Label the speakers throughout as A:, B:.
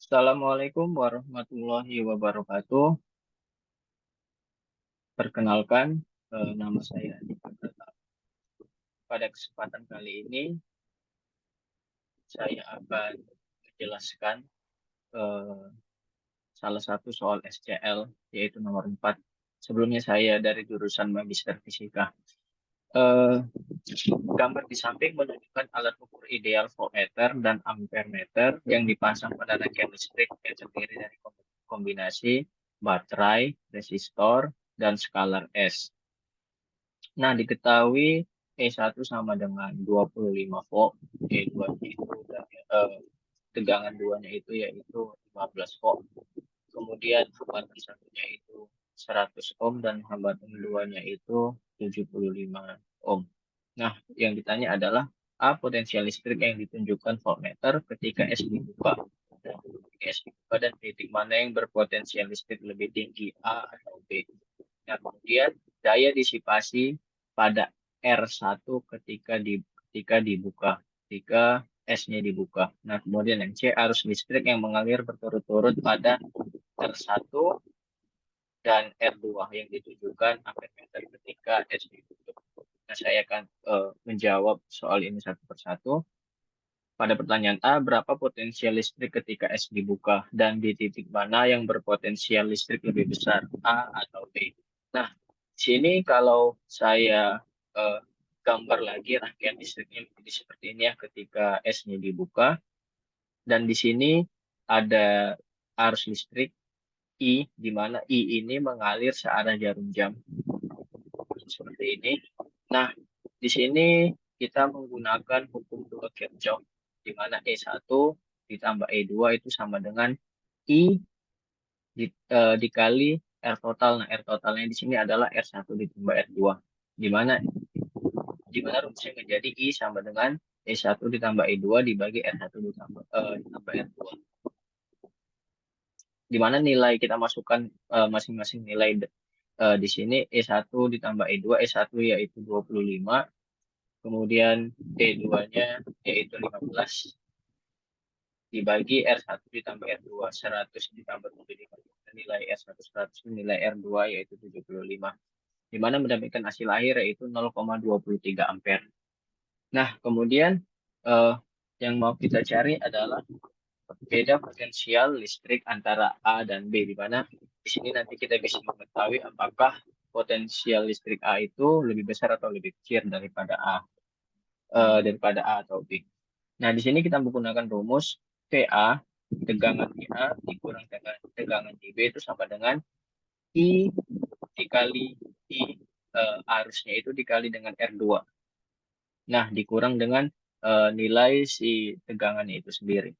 A: Assalamualaikum warahmatullahi wabarakatuh. Perkenalkan, nama saya Andi Pratama. Pada kesempatan kali ini, saya akan menjelaskan eh, salah satu soal SCL, yaitu nomor 4. Sebelumnya saya dari jurusan Magister Fisika. Eh, Gambar di samping menunjukkan alat ukur ideal voltmeter dan ampermeter yang dipasang pada rangkaian listrik yang terdiri dari kombinasi baterai, resistor, dan skalar S. Nah, diketahui E1 sama dengan 25 volt, E2 itu tegangan duanya itu yaitu 15 volt. Kemudian hambatan satunya itu 100 ohm dan hambatan duanya itu 75 ohm. Nah, yang ditanya adalah A potensial listrik yang ditunjukkan voltmeter ketika S dibuka. Nah, ketika S dibuka dan titik mana yang berpotensial listrik lebih tinggi, A atau B. Nah, kemudian daya disipasi pada R1 ketika dibuka, ketika S-nya dibuka. Nah, kemudian yang C, arus listrik yang mengalir berturut-turut pada R1 dan R2 yang ditujukan ampermeter ketika S ditutup. Nah, saya akan menjawab soal ini satu persatu. Pada pertanyaan A, berapa potensial listrik ketika S dibuka dan di titik mana yang berpotensial listrik lebih besar, A atau B? Nah, di sini kalau saya eh, gambar lagi rangkaian listriknya jadi seperti ini ya ketika S-nya dibuka dan di sini ada arus listrik I di mana I ini mengalir searah jarum jam seperti ini. Nah, di sini kita menggunakan hukum dua Kirchhoff di mana E1 ditambah E2 itu sama dengan I dikali R total. Nah, R totalnya di sini adalah R1 ditambah R2. Di mana rumusnya menjadi I sama dengan E1 ditambah E2 dibagi R1 ditambah R2. Di mana nilai kita masukkan masing-masing nilai di sini E1 ditambah E2, E1 yaitu 25, kemudian E2-nya yaitu 15, dibagi R1 ditambah R2, 100 ditambah 75, nilai R1 100, nilai R2 yaitu 75, di mana mendapatkan hasil akhir yaitu 0,23 ampere. Nah, kemudian eh, yang mau kita cari adalah beda potensial listrik antara A dan B, di mana di sini nanti kita bisa mengetahui apakah potensial listrik A itu lebih besar atau lebih kecil daripada A atau B. Nah, di sini kita menggunakan rumus VA, tegangan di A dikurang tegangan di B itu sama dengan I dikali I arusnya itu dikali dengan R2. Nah, dikurang dengan nilai si tegangannya itu sendiri.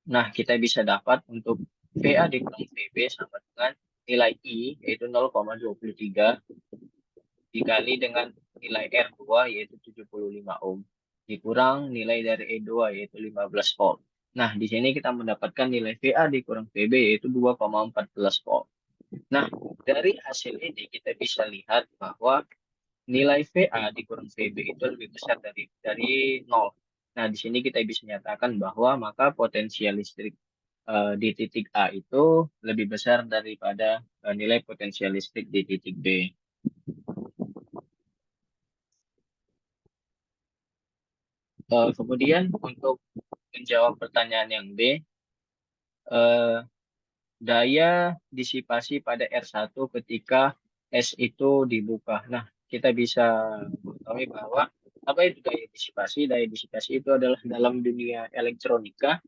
A: Nah, kita bisa dapat untuk VA dikurang VB sama dengan nilai I, yaitu 0,23, dikali dengan nilai R2, yaitu 75 ohm, dikurang nilai dari E2, yaitu 15 volt. Nah, di sini kita mendapatkan nilai VA dikurang VB, yaitu 2,14 volt. Nah, dari hasil ini kita bisa lihat bahwa nilai VA dikurang VB itu lebih besar dari 0. Nah, di sini kita bisa nyatakan bahwa maka potensial listrik di titik A itu lebih besar daripada nilai potensial listrik di titik B. Kemudian untuk menjawab pertanyaan yang B, eh, daya disipasi pada R1 ketika S itu dibuka. Nah, kita bisa mengetahui bahwa apa itu daya disipasi? Daya disipasi itu adalah dalam dunia elektronika,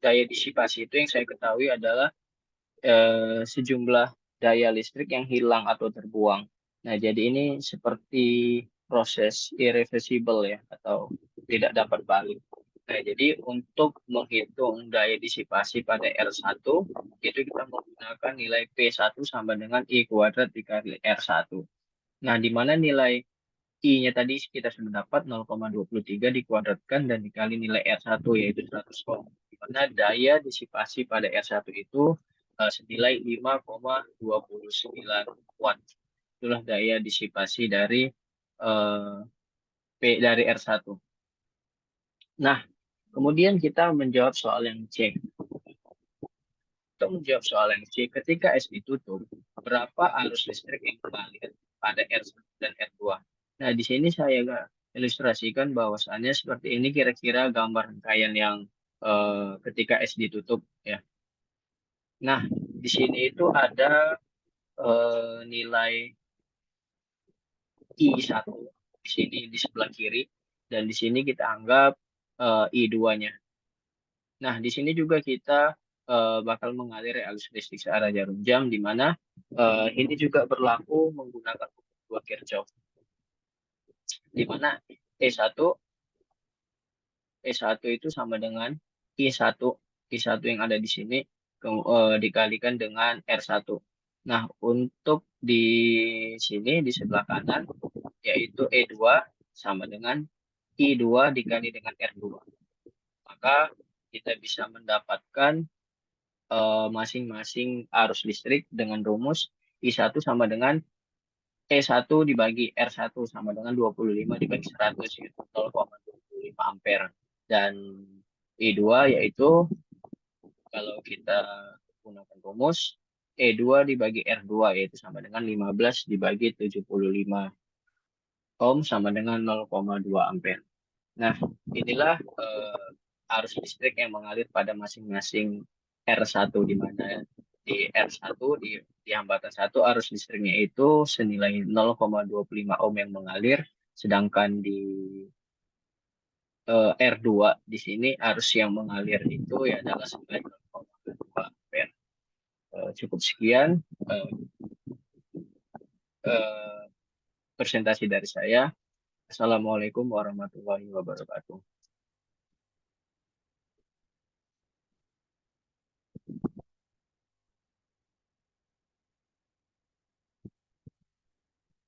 A: daya disipasi itu yang saya ketahui adalah sejumlah daya listrik yang hilang atau terbuang. Nah, jadi ini seperti proses irreversible ya, atau tidak dapat balik. Nah, jadi untuk menghitung daya disipasi pada R1, itu kita menggunakan nilai P1 sama dengan I kuadrat dikali R1. Nah, di mana nilai I-nya tadi kita sudah dapat 0,23 dikuadratkan dan dikali nilai R1 yaitu 100 ohm. Di mana daya disipasi pada R1 itu senilai 5,29 watt. Itulah daya disipasi dari eh, P dari R1. Nah, kemudian kita menjawab soal yang C. untuk menjawab soal yang C, ketika S ditutup, berapa arus listrik yang mengalir pada R1 dan R2? Nah, di sini saya nggak ilustrasikan bahwasannya seperti ini kira-kira gambar rangkaian yang ketika S ditutup ya. Nah, di sini itu ada nilai I1 di sini di sebelah kiri dan di sini kita anggap I2-nya. Nah, di sini juga kita bakal mengalir arus listrik searah jarum jam di mana ini juga berlaku menggunakan hukum dua Kirchhoff di mana E1 E1 itu sama dengan I1 I1 yang ada di sini dikalikan dengan R1. Nah, untuk di sini di sebelah kanan yaitu E2 sama dengan I2 dikali dengan R2. Maka kita bisa mendapatkan masing-masing arus listrik dengan rumus I1 sama dengan E1 dibagi R1 sama dengan 25 dibagi 100 yaitu 0,25 ampere. Dan I2 yaitu kalau kita gunakan rumus E2 dibagi R2 yaitu sama dengan 15 dibagi 75 ohm sama dengan 0,2 ampere. Nah, inilah arus listrik yang mengalir pada masing-masing R1 di mana di R1 di hambatan 1 arus listriknya itu senilai 0,25 ohm yang mengalir, sedangkan di R2 di sini arus yang mengalir itu ya adalah senilai 0,2 ampere. Cukup sekian eh, presentasi dari saya. Assalamualaikum warahmatullahi wabarakatuh.